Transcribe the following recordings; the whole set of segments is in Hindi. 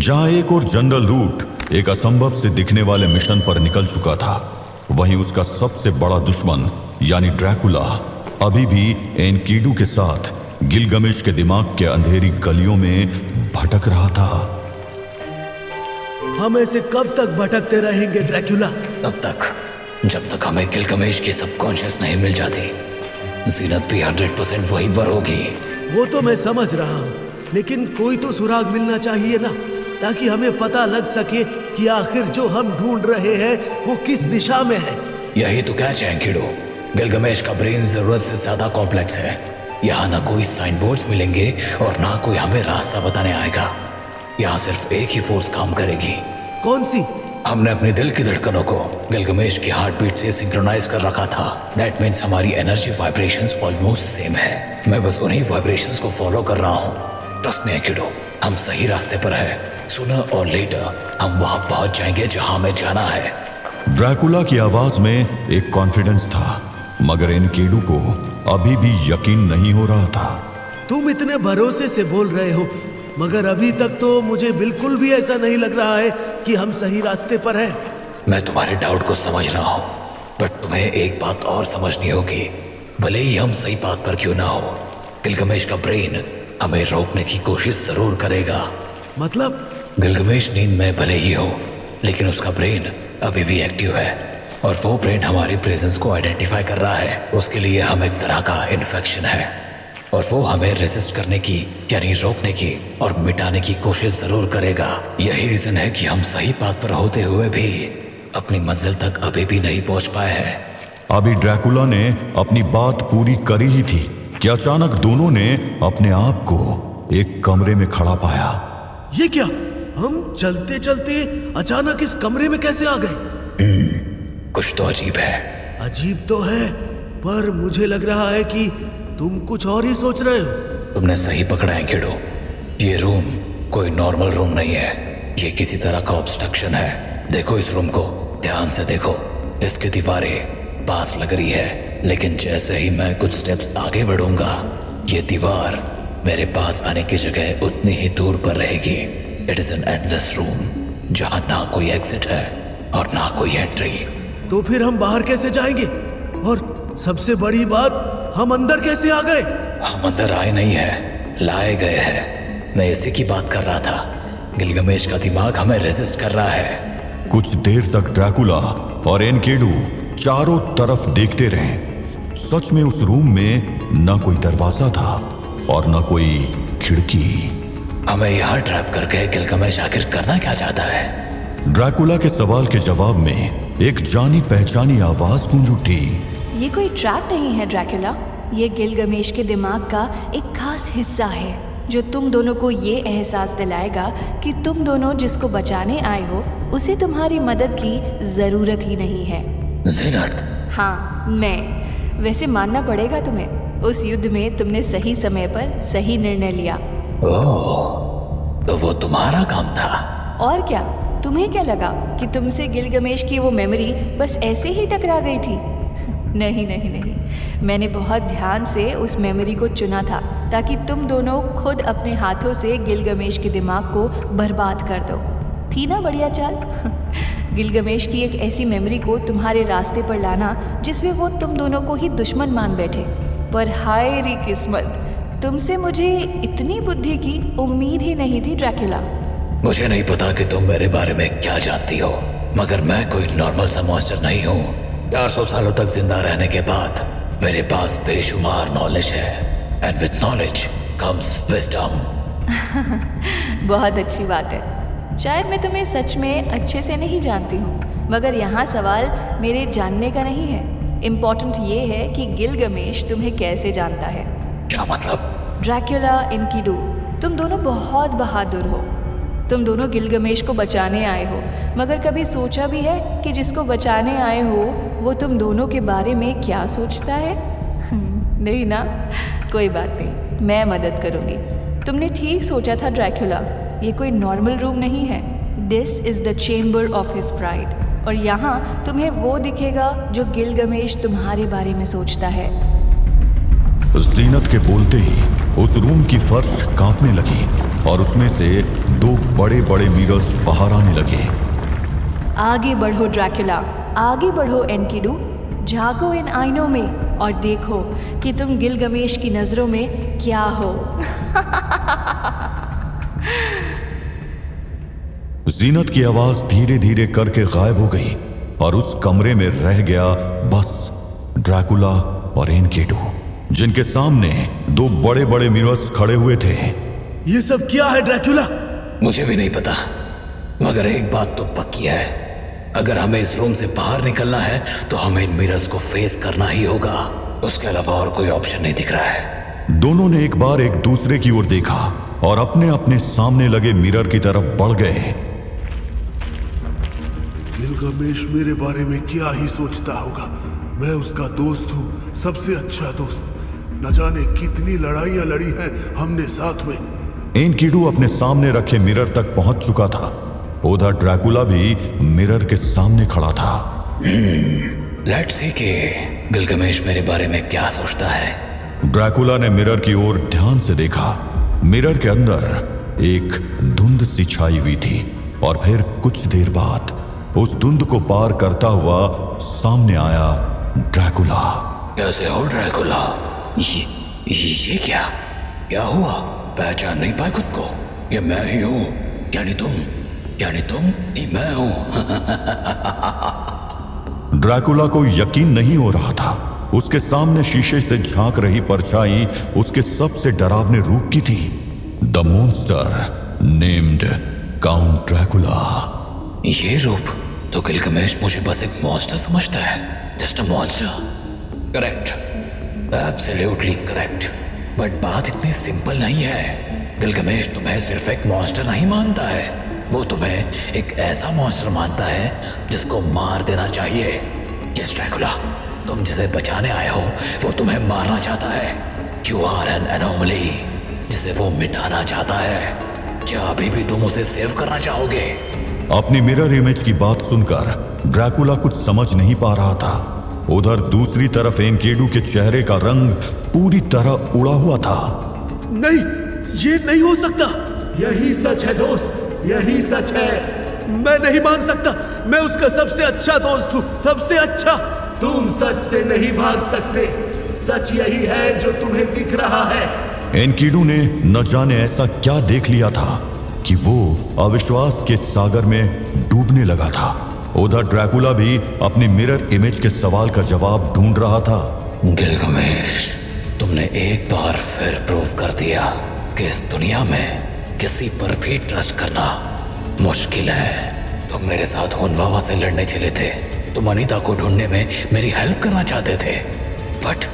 जहां एक और जनरल रूट एक असंभव से दिखने वाले मिशन पर निकल चुका था, वहीं उसका सबसे बड़ा दुश्मन यानी ड्रैकुला अभी भी एनकीडू के साथ गिलगमेश के दिमाग के अंधेरी गलियों में भटक रहा था। हम ऐसे कब तक भटकते रहेंगे ड्रैकुला? तब तक जब तक हमें गिलगमेश की सबकॉन्शियस नहीं मिल जाती। जीनत भी 100% वहीं पर होगी। वो तो मैं समझ रहा हूँ, लेकिन कोई तो सुराग मिलना चाहिए ना, ताकि हमें पता लग सके कि आखिर जो हम ढूंढ रहे हैं वो किस दिशा में है। यही तो कैच है एनकीडू। गिलगमेश का ब्रेन जरूरत से ज्यादा कॉम्प्लेक्स है। यहाँ ना कोई साइन बोर्ड्स मिलेंगे और ना कोई हमें रास्ता बताने आएगा। यहाँ सिर्फ एक ही फोर्स काम करेगी। कौन सी? हमने अपने दिल की धड़कनों को गिलगमेश की हार्ट बीट से सिंक्रोनाइज कर रखा था। दैट मीन्स हमारी एनर्जी वाइब्रेशंस ऑलमोस्ट सेम है। मैं बस उन्हीं वाइब्रेशंस को फॉलो कर रहा हूँ। ट्रस्ट मी एनकीडू, हम सही रास्ते पर है। सूनर और लेटर हम वहां पहुंच जाएंगे जहां हमें जाना है। ड्रैकुला की आवाज में एक कॉन्फिडेंस था, मगर एनकीडू को अभी भी यकीन नहीं हो रहा था। तुम इतने भरोसे से बोल रहे हो, मगर अभी तक तो मुझे बिल्कुल भी ऐसा नहीं लग रहा है कि हम सही रास्ते पर हैं। मैं तुम्हारे डाउट को समझ रहा हूँ, बट तुम्हें एक बात और समझनी होगी। भले ही हम सही बात पर क्यों ना हो, गिलगमेश का ब्रेन हमें रोकने की कोशिश जरूर करेगा। मतलब? गिलगमेश नींद में भले ही हो, लेकिन उसका ब्रेन अभी भी एक्टिव है और वो ब्रेन हमारी प्रेजेंस को आइडेंटिफाई कर रहा है। उसके लिए हम एक तरह का इन्फेक्शन है और वो हमें रेसिस्ट करने की यानी रोकने की और मिटाने की कोशिश जरूर करेगा। यही रीजन है कि हम सही बात पर होते हुए भी अपनी मंजिल तक अभी भी नहीं पहुंच पाए हैं। अभी ड्रैकुला ने अपनी बात पूरी करी ही थी कि अचानक दोनों ने अपने आप को एक कमरे में खड़ा पाया। ये क्या? हम चलते चलते अचानक इस कमरे में कैसे आ गए? कुछ तो अजीब है। अजीब तो है, पर मुझे लग रहा है कि तुम कुछ और ही सोच रहे हो। तुमने सही पकड़ा है किडो। ये रूम कोई नॉर्मल रूम नहीं है। ये किसी तरह का ऑब्स्ट्रक्शन है। देखो इस रूम को ध्यान से देखो। इसकी दीवारें पास लग रही है, लेकिन जैसे ही मैं कुछ स्टेप्स आगे बढ़ूंगा, ये दीवार मेरे पास आने की जगह उतनी ही दूर पर रहेगी। It is an endless room जहां ना कोई एग्जिट है और ना कोई एंट्री। तो फिर हम बाहर कैसे जाएंगे? और सबसे बड़ी बात, हम अंदर कैसे आ गए? हम अंदर आए नहीं है, लाए गए हैं। मैं इसी की बात कर रहा था। गिलगमेश का दिमाग हमें रेजिस्ट कर रहा है। कुछ देर तक ड्रैकुला और एनकीडू चारों तरफ देखते रहे। सच में उस रूम में न कोई दरवाजा था और न कोई खिड़की। हमें यहाँ ट्रैप करके गिलगमेश आखिर करना क्या चाहता है? ड्रैकुला के सवाल के जवाब में एक जानी पहचानी आवाज गूंज उठी। ये कोई ट्रैप नहीं है ड्रैकुला, ये गिलगमेश के दिमाग का एक खास हिस्सा है जो तुम दोनों को ये एहसास दिलाएगा कि तुम दोनों जिसको बचाने आए हो उसे तुम्हारी मदद की जरूरत ही नहीं है। जीनत? हाँ, मैं। वैसे मानना पड़ेगा तुम्हें, उस युद्ध में तुमने सही समय पर सही निर्णय लिया। ओह, तो वो तुम्हारा काम था? और क्या, तुम्हें क्या लगा कि तुमसे गिलगमेश की वो मेमोरी बस ऐसे ही टकरा गई थी? नहीं नहीं नहीं, मैंने बहुत ध्यान से उस मेमोरी को चुना था ताकि तुम दोनों खुद अपने हाथों से गिलगमेश के दिमाग को बर्बाद कर दो। थी ना बढ़िया चाल? गिलगमेश की एक ऐसी मेमोरी को तुम्हारे रास्ते पर लाना जिसमें वो तुम दोनों को ही दुश्मन मान बैठे। पर हाय री किस्मत, तुमसे मुझे इतनी बुद्धि की उम्मीद ही नहीं थी ड्रैकुला। मुझे नहीं पता कि तुम मेरे बारे में क्या जानती हो, मगर मैं कोई नॉर्मल सा मॉन्स्टर नहीं हूँ। 400 सालों तक जिंदा रहने के बाद मेरे पास बेशुमार नॉलेज है, and with knowledge comes wisdom. बहुत अच्छी बात है। शायद मैं तुम्हें सच में अच्छे से नहीं जानती हूँ, मगर यहाँ सवाल मेरे जानने का नहीं है। इम्पोर्टेंट ये है कि गिलगमेश तुम्हें कैसे जानता है। क्या मतलब? ड्रैकुला, एनकीडू, तुम दोनों बहुत बहादुर हो। तुम दोनों गिलगमेश को बचाने आए हो, मगर कभी सोचा भी है कि जिसको बचाने आए हो वो तुम दोनों के बारे में क्या सोचता है? नहीं ना, कोई बात नहीं, मैं मदद करूँगी। तुमने ठीक सोचा था ड्रैकुला, ये कोई नॉर्मल रूम नहीं है। This is the chamber of his pride, और यहाँ तुम्हें वो दिखेगा जो गिलगमेश तुम्हारे बारे में सोचता है। जीनत के बोलते ही उस रूम की फर्श कांपने लगी और उसमें से 2 बड़े बड़े मिरर्स बाहर आने लगे। आगे बढ़ो ड्रैकुला, आगे बढ़ो एनकिडू, झांको इन आईनों में और देखो कि तुम गिलगमेश की नजरों में क्या हो। जीनत की आवाज धीरे धीरे करके गायब हो गई और उस कमरे में रह गया बस ड्रैकुला और एनकिडू, जिनके सामने 2 बड़े बड़े मिरर्स खड़े हुए थे। ये सब क्या है ड्रैकुला? मुझे भी नहीं पता, मगर एक बात तो पक्की है, अगर हमें इस रूम से बाहर निकलना है तो हमें इन मिरर्स को फेस करना ही होगा। उसके अलावा और कोई ऑप्शन नहीं दिख रहा है। दोनों ने एक बार एक दूसरे की ओर देखा और अपने अपने सामने लगे मिरर की तरफ बढ़ गए। गिलगामेश मेरे बारे में क्या ही सोचता होगा। मैं उसका दोस्त हूँ, सबसे अच्छा दोस्त। न जाने कितनी लड़ाइयाँ लड़ी हैं हमने साथ में। एनकिडू अपने सामने रखे मिरर तक पहुंच चुका था। उधर ड्रैकुला भी मिरर के सामने खड़ा था। लेट्स सी कि गिलगमेश मेरे बारे में क्या सोचता है। ड्रैकुला ने मिरर की ओर ध्यान से देखा। मिरर के अंदर एक धुंध सी छाई हुई थी और फिर कुछ देर बाद उस धुंध को पार करता हुआ सामने आया ड्रैकुला। कैसे हो ड्रैकुला? ये क्या हुआ? पहचान नहीं पाए खुद को? ये मैं ही हूँ, यानी तुम ही मैं हूँ। ड्रैकुला को यकीन नहीं हो रहा था। उसके सामने शीशे से झांक रही परछाई उसके सबसे डरावने रूप की थी। The monster named count Dracula. ये रूप तो गिलगमेश मुझे बस एक मॉन्स्टर समझता है। Just a monster. Correct, absolutely correct. But बात इतनी सिंपल नहीं है। गिलगमेश तुम्हें सिर्फ एक मॉन्स्टर नहीं मानता है, वो तुम्हें एक ऐसा मॉन्स्टर मानता है जिसको मार देना चाहिए। यस ड्रैकुला, तुम जिसे बचाने आए हो वो तुम्हें मारना चाहता है। यू आर एन एनोमली, जिसे वो मिटाना चाहता है। क्या अभी भी तुम उसे सेव करना चाहोगे? अपनी मिरर इमेज की बात सुनकर ड्रैकुला कुछ समझ नहीं पा रहा था। उधर दूसरी तरफ एनकिडू के चेहरे का रंग पूरी तरह उड़ा हुआ था। नहीं, ये नहीं हो सकता। यही सच है दोस्त, यही सच है। मैं नहीं मान सकता। मैं उसका सबसे अच्छा दोस्त हूँ, सबसे अच्छा। तुम सच से नहीं भाग सकते। सच यही है जो तुम्हें दिख रहा है। एनकिडू ने न जाने ऐसा क्या देख लिया था कि वो अविश्वास के सागर में डूबने लगा था। उधर ड्रैकुला भी अपनी मिरर इमेज के सवाल का जवाब ढूंढ रहा था। गिलगमेश, तुमने एक बार फिर प्रूव कर दिया कि इस दुनिया में किसी पर भी ट्रस्ट करना मुश्किल है। तुम मेरे साथ हुनवावा से लड़ने चले थे। तुम अनीता को ढूंढने में मेरी हेल्प करना चाहते थे, बट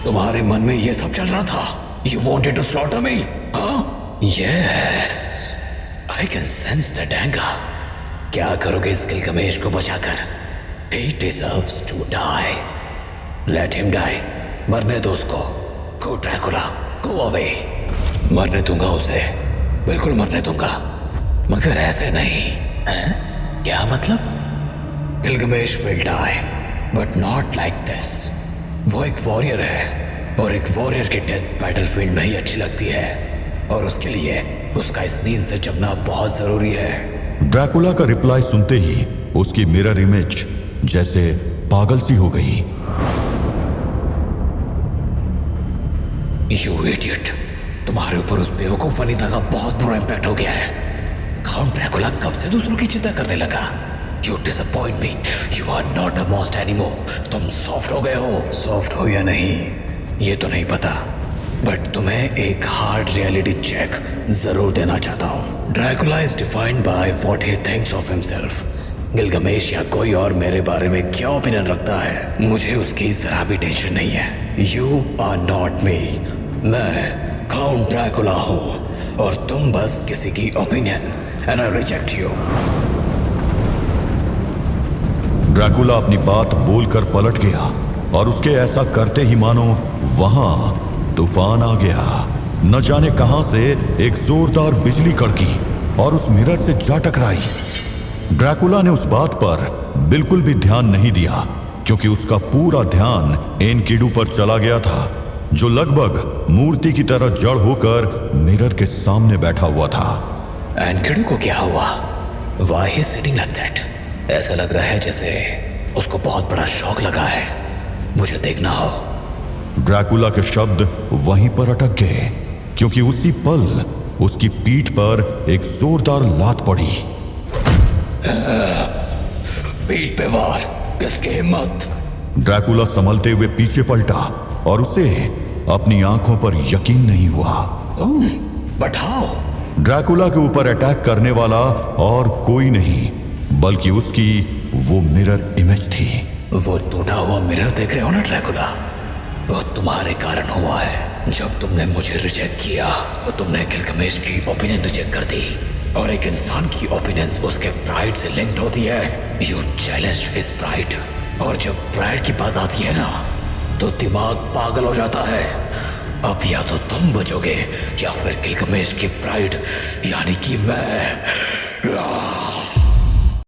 तुम्हारे मन में ये सब चल रहा था। You wanted to slaughter me, huh? Yes, I can sense that anger. क्या करोगे इस गिलगमेश को बचाकर? He deserves to die. Let him die. मरने दो उसको। Go Dracula, go away. मरने दूंगा उसे, बिल्कुल मरने दूंगा, मगर ऐसे नहीं। हैं? क्या मतलब? Gilgamesh will die, but not like this. वो एक वॉरियर है और एक वॉरियर की डेथ बैटलफील्ड में ही अच्छी लगती है, और उसके लिए उसका इस नींद से जगना बहुत जरूरी है। ड्रैकुला का रिप्लाई सुनते ही उसकी मिरर इमेज जैसे पागल सी हो गई। यू इडियट, तुम्हारे ऊपर उस बेवकूफ अनीता का बहुत बुरा इंपैक्ट हो गया है। काउंट ड्रैकुला कब से दूसरों की चिंता करने लगा। You disappoint me. You are not a monster anymore. तुम सॉफ्ट हो गए हो। सॉफ्ट हो या नहीं ये तो नहीं पता, बट तुम्हें एक हार्ड रियलिटी चेक जरूर देना चाहता हूँ। Dracula is defined by what he thinks of himself. Gilgamesh या कोई और मेरे बारे में क्या ओपिनियन रखता है, मुझे उसकी जरा भी टेंशन नहीं है। You are not me. मैं काउंट ड्रैकुला हूँ और तुम बस किसी की opinion, and I reject you. Dracula अपनी बात बोलकर पलट गया और उसके ऐसा करते ही मानो वहां तूफान आ गया। न जाने कहां से एक जोरदार बिजली कड़की और उस मिरर से जा टकराई। ड्रैकुला ने उस बात पर बिल्कुल भी ध्यान नहीं दिया, क्योंकि उसका पूरा ध्यान एनकिडू पर चला गया था। जो लगभग मूर्ति की तरह जड़ होकर मिरर के सामने बैठा हुआ था। एनकेडू को क्या हुआ? Why he sitting like that? ऐसा लग रहा है जैसे उसको बहुत बड़ा शौक लगा है। मुझे देखना हो। ड्रैकुला के शब्द वहीं पर अटक गए, क्योंकि उसी पल उसकी पीठ पर एक जोरदार लात पड़ी। पीठ पे वार, किसकी हिम्मत? ड्रैकुला संभलते हुए पीछे पलटा और उसे अपनी आंखों पर यकीन नहीं हुआ। But how? ड्रैकुला के ऊपर अटैक करने वाला और कोई नहीं बल्कि उसकी वो मिरर इमेज थी। वो टूटा हुआ मिरर देख रहे हो ना ड्रैकुला? वो तुम्हारे कारण हुआ है। जब तुमने मुझे रिजेक्ट किया तो तुमने गिलगमेश की ओपिनियन रिजेक्ट कर दी, और एक इंसान की ओपिनियंस उसके प्राइड से लिंक्ड होती है। यू चैलेंज्ड हिज प्राइड, और जब प्राइड की बात आती है ना तो दिमाग पागल हो जाता है। अब या तो तुम बचोगे या फिर गिलगमेश की प्राइड यानी कि मैं।